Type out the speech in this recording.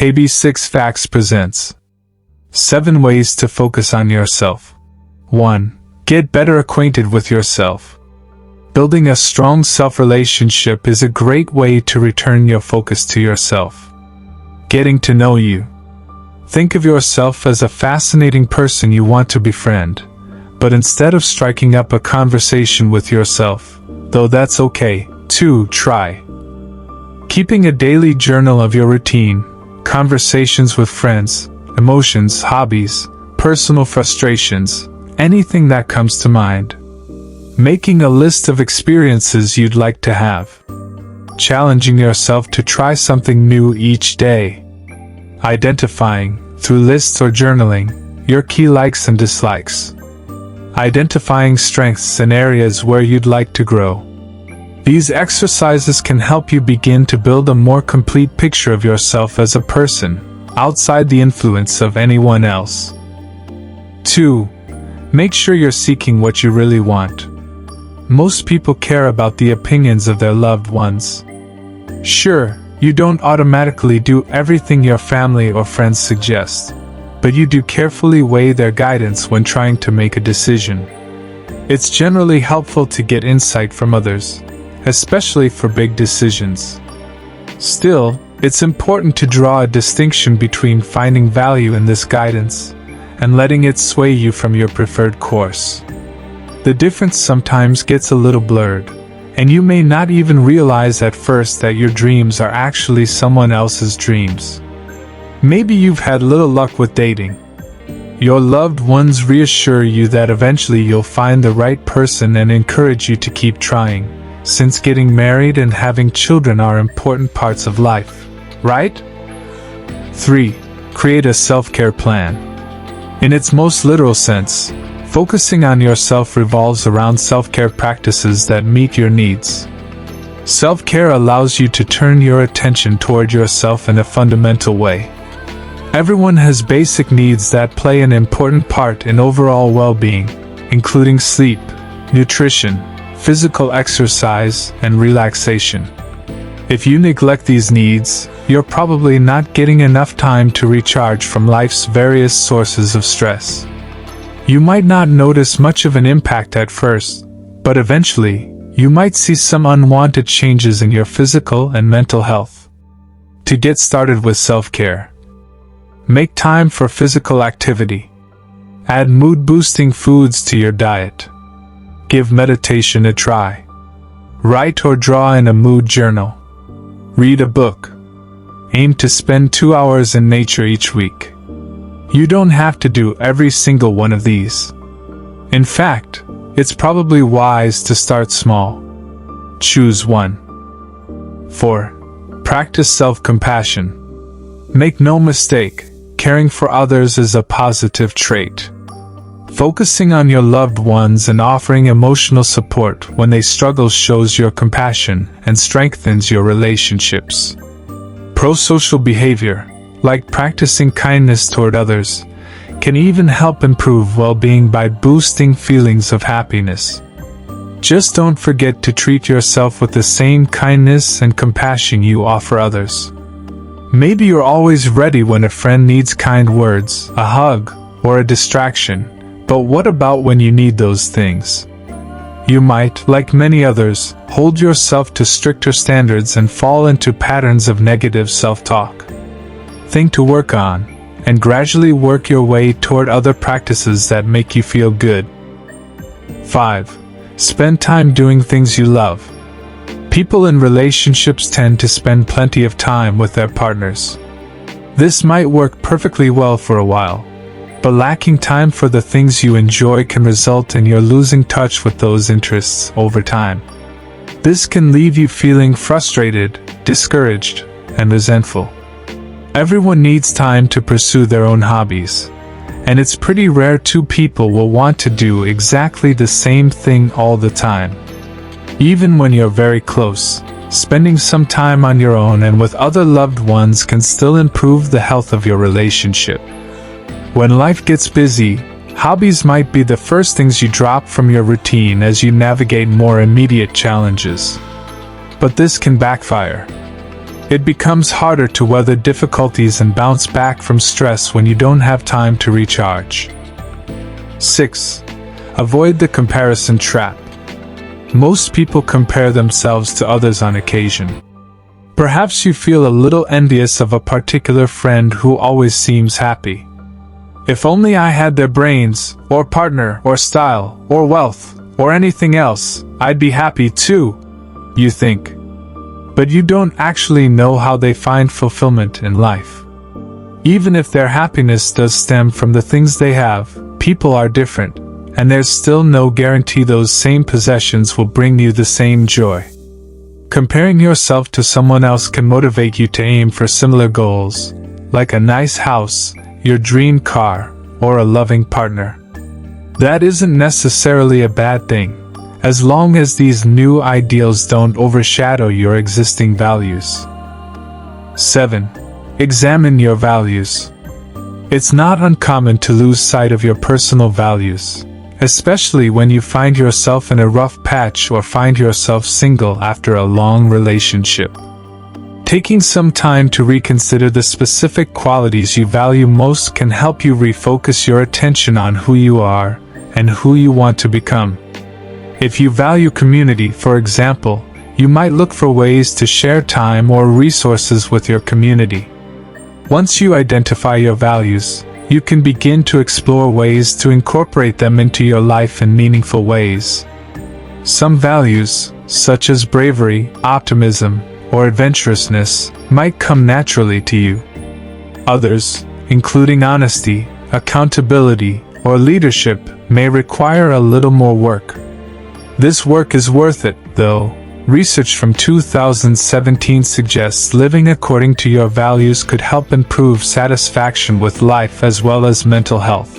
KB6 Facts presents 7 Ways to Focus on Yourself. 1. Get better acquainted with yourself. Building a strong self-relationship is a great way to return your focus to yourself. Getting to know you. Think of yourself as a fascinating person you want to befriend, but instead of striking up a conversation with yourself, though that's okay, too, try keeping a daily journal of your routine, conversations with friends, emotions, hobbies, personal frustrations, anything that comes to mind. Making a list of experiences you'd like to have. Challenging yourself to try something new each day. Identifying, through lists or journaling, your key likes and dislikes. Identifying strengths and areas where you'd like to grow. These exercises can help you begin to build a more complete picture of yourself as a person, outside the influence of anyone else. 2. Make sure you're seeking what you really want. Most people care about the opinions of their loved ones. Sure, you don't automatically do everything your family or friends suggest, but you do carefully weigh their guidance when trying to make a decision. It's generally helpful to get insight from others, especially for big decisions. Still, it's important to draw a distinction between finding value in this guidance and letting it sway you from your preferred course. The difference sometimes gets a little blurred, and you may not even realize at first that your dreams are actually someone else's dreams. Maybe you've had little luck with dating. Your loved ones reassure you that eventually you'll find the right person and encourage you to keep trying, since getting married and having children are important parts of life, right? 3. Create a self-care plan. In its most literal sense, focusing on yourself revolves around self-care practices that meet your needs. Self-care allows you to turn your attention toward yourself in a fundamental way. Everyone has basic needs that play an important part in overall well-being, including sleep, nutrition, physical exercise, and relaxation. If you neglect these needs, you're probably not getting enough time to recharge from life's various sources of stress. You might not notice much of an impact at first, but eventually, you might see some unwanted changes in your physical and mental health. To get started with self-care, make time for physical activity. Add mood-boosting foods to your diet. Give meditation a try. Write or draw in a mood journal. Read a book. Aim to spend 2 hours in nature each week. You don't have to do every single one of these. In fact, it's probably wise to start small. Choose one. 4. Practice self-compassion. Make no mistake, caring for others is a positive trait. Focusing on your loved ones and offering emotional support when they struggle shows your compassion and strengthens your relationships. Pro-social behavior, like practicing kindness toward others, can even help improve well-being by boosting feelings of happiness. Just don't forget to treat yourself with the same kindness and compassion you offer others. Maybe you're always ready when a friend needs kind words, a hug, or a distraction. But what about when you need those things? You might, like many others, hold yourself to stricter standards and fall into patterns of negative self-talk. Think to work on, and gradually work your way toward other practices that make you feel good. 5. Spend time doing things you love. People in relationships tend to spend plenty of time with their partners. This might work perfectly well for a while, but lacking time for the things you enjoy can result in your losing touch with those interests over time. This can leave you feeling frustrated, discouraged, and resentful. Everyone needs time to pursue their own hobbies, and it's pretty rare two people will want to do exactly the same thing all the time. Even when you're very close, spending some time on your own and with other loved ones can still improve the health of your relationship. When life gets busy, hobbies might be the first things you drop from your routine as you navigate more immediate challenges. But this can backfire. It becomes harder to weather difficulties and bounce back from stress when you don't have time to recharge. 6. Avoid the comparison trap. Most people compare themselves to others on occasion. Perhaps you feel a little envious of a particular friend who always seems happy. If only I had their brains, or partner, or style, or wealth, or anything else, I'd be happy too, you think. But you don't actually know how they find fulfillment in life. Even if their happiness does stem from the things they have, people are different, and there's still no guarantee those same possessions will bring you the same joy. Comparing yourself to someone else can motivate you to aim for similar goals, like a nice house, your dream car, or a loving partner. That isn't necessarily a bad thing, as long as these new ideals don't overshadow your existing values. 7. Examine your values. It's not uncommon to lose sight of your personal values, especially when you find yourself in a rough patch or find yourself single after a long relationship. Taking some time to reconsider the specific qualities you value most can help you refocus your attention on who you are and who you want to become. If you value community, for example, you might look for ways to share time or resources with your community. Once you identify your values, you can begin to explore ways to incorporate them into your life in meaningful ways. Some values, such as bravery, optimism, or adventurousness, might come naturally to you. Others, including honesty, accountability, or leadership, may require a little more work. This work is worth it, though. Research from 2017 suggests living according to your values could help improve satisfaction with life as well as mental health.